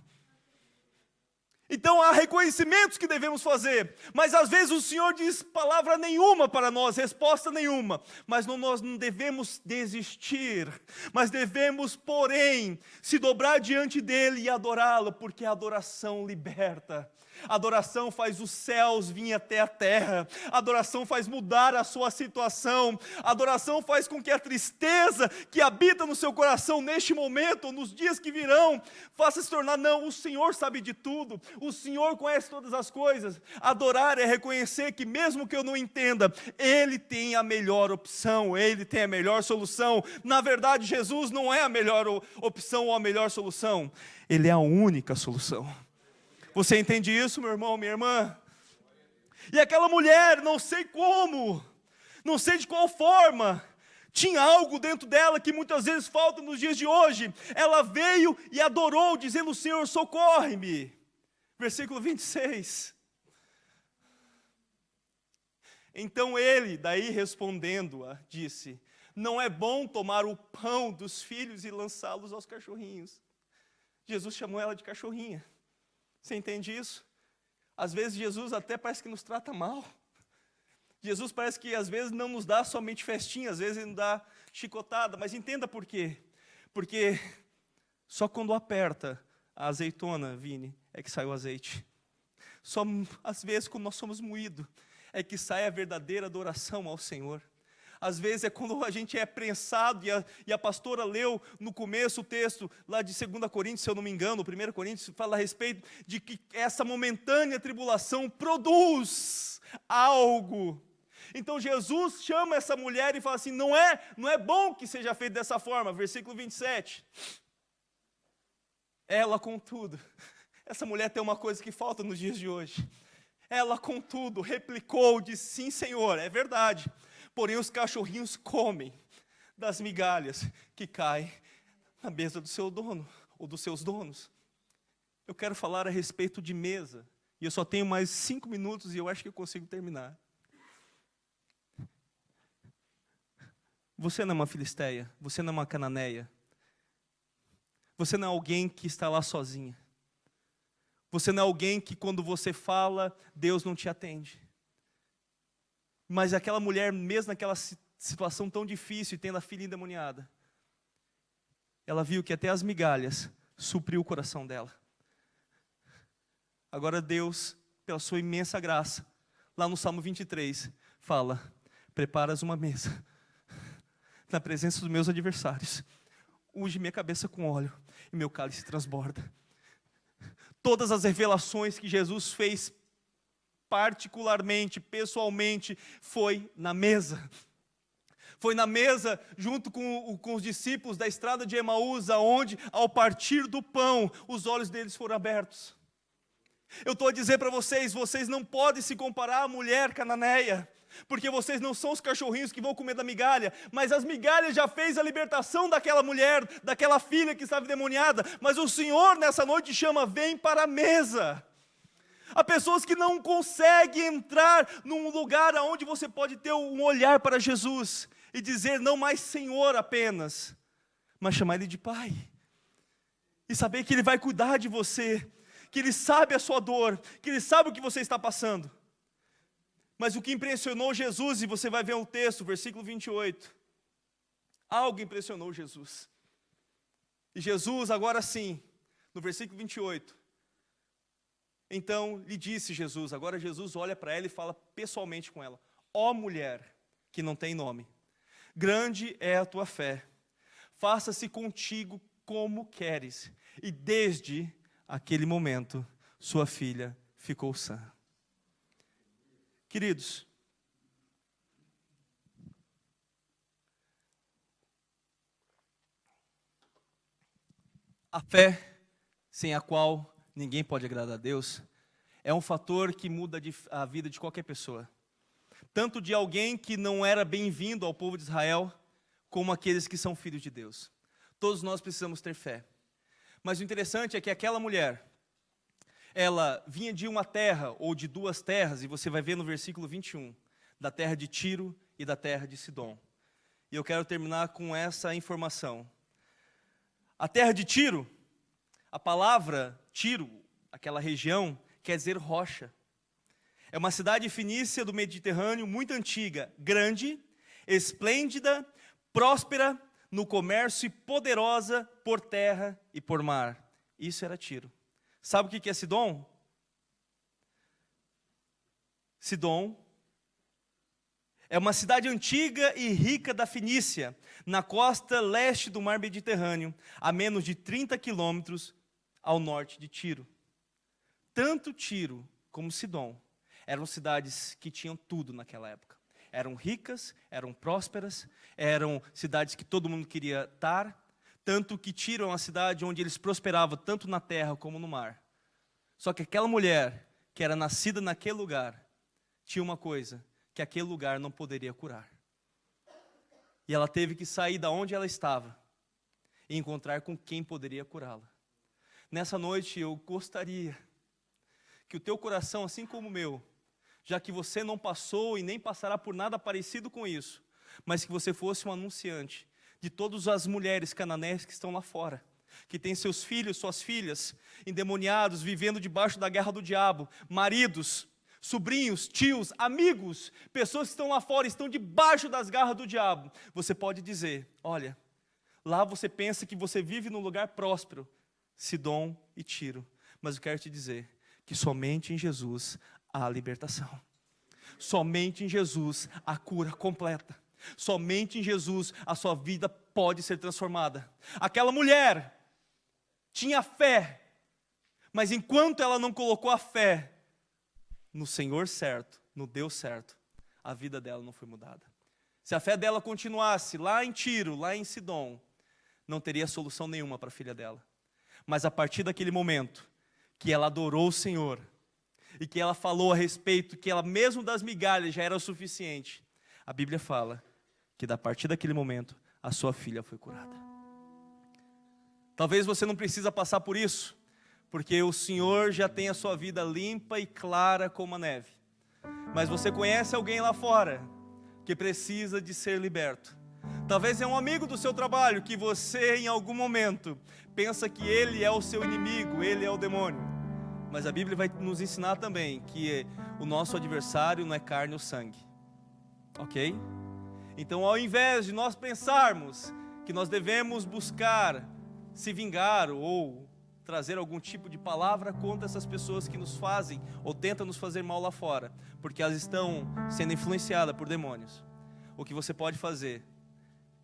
Então há reconhecimentos que devemos fazer, mas às vezes o Senhor diz palavra nenhuma para nós, resposta nenhuma, mas nós não devemos desistir, mas devemos, porém, se dobrar diante dEle e adorá-lo, porque a adoração liberta. A adoração faz os céus vir até a terra, a adoração faz mudar a sua situação, a adoração faz com que a tristeza que habita no seu coração neste momento, ou nos dias que virão, faça se tornar, não, o Senhor sabe de tudo, o Senhor conhece todas as coisas. Adorar é reconhecer que mesmo que eu não entenda, Ele tem a melhor opção, Ele tem a melhor solução. Na verdade, Jesus não é a melhor opção ou a melhor solução, Ele é a única solução. Você entende isso, meu irmão, minha irmã? E aquela mulher, não sei como, não sei de qual forma, tinha algo dentro dela que muitas vezes falta nos dias de hoje. Ela veio e adorou, dizendo: Senhor, socorre-me. Versículo 26. Então ele, daí respondendo-a, disse: não é bom tomar o pão dos filhos e lançá-los aos cachorrinhos. Jesus chamou ela de cachorrinha. Você entende isso? Às vezes Jesus até parece que nos trata mal. Jesus parece que às vezes não nos dá somente festinha, às vezes ele nos dá chicotada, mas entenda por quê. Porque só quando aperta a azeitona, Vini, é que sai o azeite. Só às vezes quando nós somos moídos, é que sai a verdadeira adoração ao Senhor. Às vezes é quando a gente é prensado, e a pastora leu no começo o texto lá de 2 Coríntios, se eu não me engano, 1 Coríntios, fala a respeito de que essa momentânea tribulação produz algo. Então Jesus chama essa mulher e fala assim: não é bom que seja feito dessa forma. Versículo 27. Ela, contudo, essa mulher tem uma coisa que falta nos dias de hoje. Ela, contudo, replicou, disse: sim, Senhor, é verdade. Porém os cachorrinhos comem das migalhas que caem na mesa do seu dono, ou dos seus donos. Eu quero falar a respeito de mesa, e eu só tenho mais 5 minutos e eu acho que eu consigo terminar. Você não é uma filisteia, você não é uma cananeia, você não é alguém que está lá sozinha, você não é alguém que quando você fala, Deus não te atende. Mas aquela mulher, mesmo naquela situação tão difícil, e tendo a filha endemoniada, ela viu que até as migalhas supriu o coração dela. Agora Deus, pela sua imensa graça, lá no Salmo 23, fala: preparas uma mesa na presença dos meus adversários, unge minha cabeça com óleo e meu cálice transborda. Todas as revelações que Jesus fez particularmente, pessoalmente, foi na mesa. Foi na mesa, junto com os discípulos da estrada de Emaús, aonde, ao partir do pão, os olhos deles foram abertos. Eu estou a dizer para vocês, vocês não podem se comparar à mulher cananeia, porque vocês não são os cachorrinhos que vão comer da migalha, mas as migalhas já fez a libertação daquela mulher, daquela filha que estava endemoniada, mas o Senhor nessa noite chama: vem para a mesa. Há pessoas que não conseguem entrar num lugar onde você pode ter um olhar para Jesus e dizer não mais Senhor apenas, mas chamar Ele de Pai. E saber que Ele vai cuidar de você, que Ele sabe a sua dor, que Ele sabe o que você está passando. Mas o que impressionou Jesus, e você vai ver o texto, versículo 28, algo impressionou Jesus. E Jesus, agora sim, no versículo 28, então lhe disse Jesus, agora Jesus olha para ela e fala pessoalmente com ela: ó mulher, que não tem nome, grande é a tua fé, faça-se contigo como queres. E desde aquele momento, sua filha ficou sã. Queridos, a fé, sem a qual ninguém pode agradar a Deus, é um fator que muda a vida de qualquer pessoa. Tanto de alguém que não era bem-vindo ao povo de Israel, como aqueles que são filhos de Deus. Todos nós precisamos ter fé. Mas o interessante é que aquela mulher, ela vinha de uma terra, ou de duas terras, e você vai ver no versículo 21, da terra de Tiro e da terra de Sidom. E eu quero terminar com essa informação. A terra de Tiro, a palavra Tiro, aquela região, quer dizer rocha. É uma cidade fenícia do Mediterrâneo, muito antiga, grande, esplêndida, próspera no comércio e poderosa por terra e por mar. Isso era Tiro. Sabe o que é Sidom? Sidom é uma cidade antiga e rica da Fenícia, na costa leste do mar Mediterrâneo, a menos de 30 quilômetros ao norte de Tiro. Tanto Tiro como Sidom eram cidades que tinham tudo naquela época. Eram ricas, eram prósperas, eram cidades que todo mundo queria estar. Tanto que Tiro é uma cidade onde eles prosperavam tanto na terra como no mar. Só que aquela mulher que era nascida naquele lugar, tinha uma coisa que aquele lugar não poderia curar. E ela teve que sair da onde ela estava e encontrar com quem poderia curá-la. Nessa noite eu gostaria que o teu coração, assim como o meu, já que você não passou e nem passará por nada parecido com isso, mas que você fosse um anunciante de todas as mulheres cananéias que estão lá fora, que têm seus filhos, suas filhas, endemoniados, vivendo debaixo da guerra do diabo, maridos, sobrinhos, tios, amigos, pessoas que estão lá fora, estão debaixo das garras do diabo. Você pode dizer, olha, lá você pensa que você vive num lugar próspero, Sidom e Tiro, mas eu quero te dizer que somente em Jesus há libertação. Somente em Jesus há cura completa. Somente em Jesus a sua vida pode ser transformada. Aquela mulher tinha fé, mas enquanto ela não colocou a fé no Senhor certo, no Deus certo, a vida dela não foi mudada. Se a fé dela continuasse lá em Tiro, lá em Sidom, não teria solução nenhuma para a filha dela. Mas a partir daquele momento que ela adorou o Senhor, e que ela falou a respeito, que ela mesmo das migalhas já era o suficiente, a Bíblia fala que a partir daquele momento, a sua filha foi curada. Talvez você não precisa passar por isso, porque o Senhor já tem a sua vida limpa e clara como a neve. Mas você conhece alguém lá fora que precisa de ser liberto. Talvez é um amigo do seu trabalho que você em algum momento pensa que ele é o seu inimigo, ele é o demônio. Mas a Bíblia vai nos ensinar também que o nosso adversário não é carne ou sangue. Ok? Então, ao invés de nós pensarmos que nós devemos buscar se vingar ou trazer algum tipo de palavra contra essas pessoas que nos fazem ou tentam nos fazer mal lá fora, porque elas estão sendo influenciadas por demônios, o que você pode fazer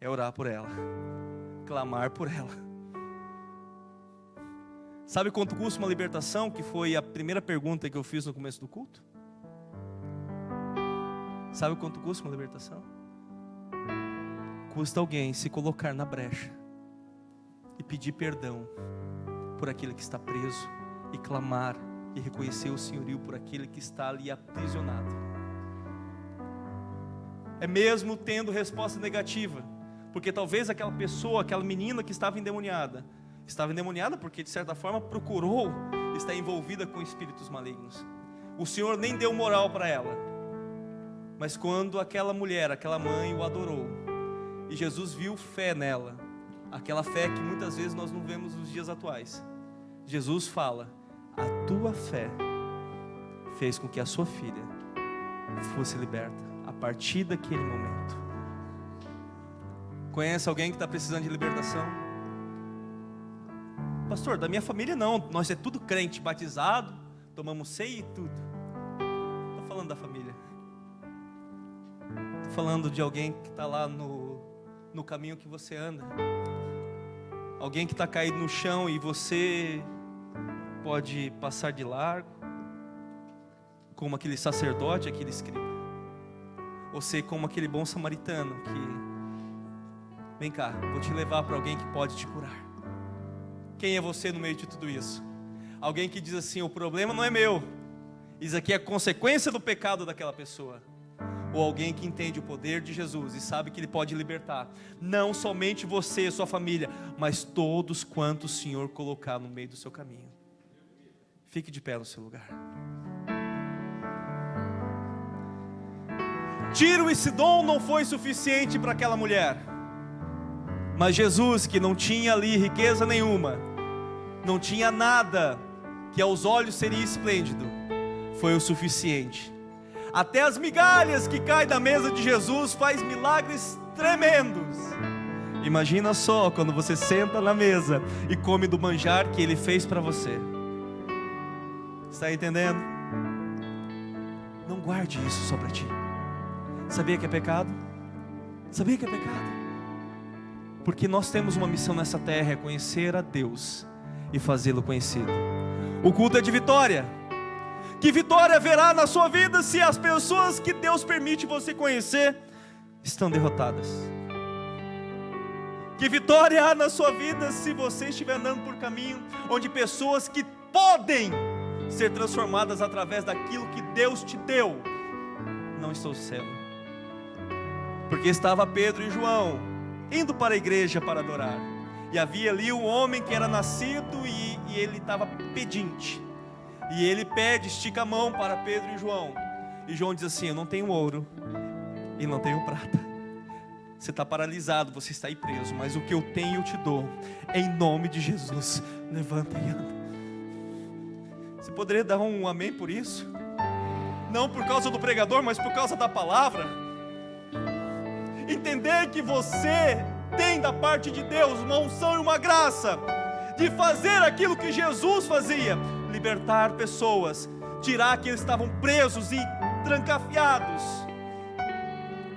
é orar por ela, clamar por ela. Sabe quanto custa uma libertação? Que foi a primeira pergunta que eu fiz no começo do culto. Sabe quanto custa uma libertação? Custa alguém se colocar na brecha e pedir perdão por aquele que está preso e clamar e reconhecer o senhorio por aquele que está ali aprisionado. É mesmo tendo resposta negativa, porque talvez aquela pessoa, aquela menina que estava endemoniada porque de certa forma procurou estar envolvida com espíritos malignos. O Senhor nem deu moral para ela, mas quando aquela mulher, aquela mãe o adorou, e Jesus viu fé nela, aquela fé que muitas vezes nós não vemos nos dias atuais, Jesus fala, a tua fé fez com que a sua filha fosse liberta, a partir daquele momento. Conhece alguém que está precisando de libertação? Pastor, da minha família não, nós é tudo crente, batizado, tomamos ceia e tudo. Estou falando da família. Estou falando de alguém que está lá no caminho que você anda. Alguém que está caído no chão e você pode passar de largo, como aquele sacerdote, aquele escriba. Ou ser como aquele bom samaritano que, vem cá, vou te levar para alguém que pode te curar. Quem é você no meio de tudo isso? Alguém que diz assim, o problema não é meu, isso aqui é consequência do pecado daquela pessoa. ou alguém que entende o poder de Jesus e sabe que Ele pode libertar, não somente você e sua família, mas todos quantos o Senhor colocar no meio do seu caminho. Fique de pé no seu lugar. Tiro e Sidom não foi suficiente para aquela mulher, mas Jesus, que não tinha ali riqueza nenhuma, não tinha nada que aos olhos seria esplêndido, foi o suficiente. Até as migalhas que caem da mesa de Jesus faz milagres tremendos. Imagina só quando você senta na mesa e come do manjar que Ele fez para você. Está entendendo? Não guarde isso só para ti. Sabia que é pecado? Sabia que é pecado? Porque nós temos uma missão nessa terra, é conhecer a Deus e fazê-lo conhecido. O culto é de vitória. Que vitória haverá na sua vida se as pessoas que Deus permite você conhecer estão derrotadas? Que vitória há na sua vida se você estiver andando por caminho onde pessoas que podem ser transformadas através daquilo que Deus te deu não estão sendo? Porque estava Pedro e João indo para a igreja para adorar, e havia ali um homem que era nascido e ele estava pedinte, e ele pede, estica a mão para Pedro e João, e João diz assim: eu não tenho ouro e não tenho prata, você está paralisado, você está aí preso, mas o que eu tenho eu te dou, em nome de Jesus, levanta e anda. Você poderia dar um amém por isso? Não por causa do pregador, mas por causa da palavra. Entender que você tem da parte de Deus uma unção e uma graça de fazer aquilo que Jesus fazia, libertar pessoas, tirar que eles estavam presos e trancafiados.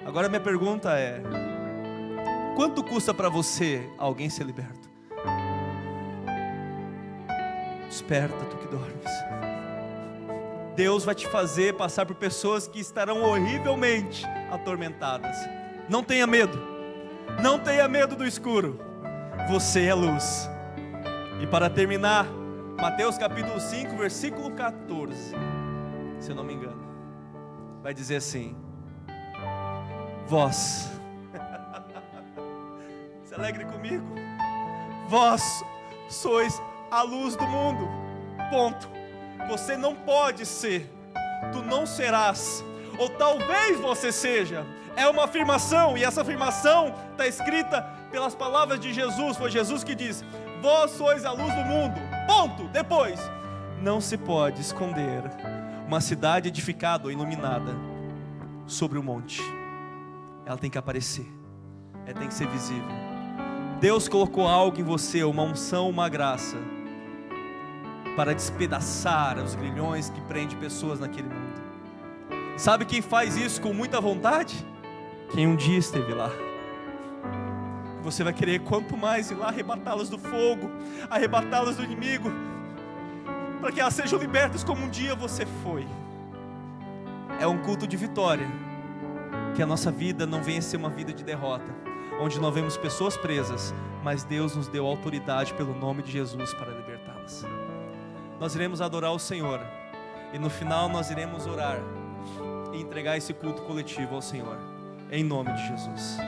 Agora minha pergunta é: quanto custa para você alguém ser liberto? Desperta, tu que dormes. Deus vai te fazer passar por pessoas que estarão horrivelmente atormentadas. Não tenha medo, não tenha medo do escuro, você é luz. E para terminar, Mateus capítulo 5, versículo 14, se eu não me engano, vai dizer assim: vós, se alegre comigo, vós sois a luz do mundo, ponto. Você não pode ser, tu não serás, ou talvez você seja. É uma afirmação, e essa afirmação está escrita pelas palavras de Jesus. Foi Jesus que diz: vós sois a luz do mundo, ponto. Depois, não se pode esconder uma cidade edificada ou iluminada sobre um monte. Ela tem que aparecer, ela tem que ser visível. Deus colocou algo em você, uma unção, uma graça, para despedaçar os grilhões que prendem pessoas naquele mundo. Sabe quem faz isso com muita vontade? Quem um dia esteve lá. Você vai querer quanto mais ir lá arrebatá-las do fogo, arrebatá-las do inimigo, para que elas sejam libertas como um dia você foi. É um culto de vitória. Que a nossa vida não venha ser uma vida de derrota, onde nós vemos pessoas presas, mas Deus nos deu autoridade pelo nome de Jesus para libertá-las. Nós iremos adorar o Senhor, e no final nós iremos orar e entregar esse culto coletivo ao Senhor, em nome de Jesus.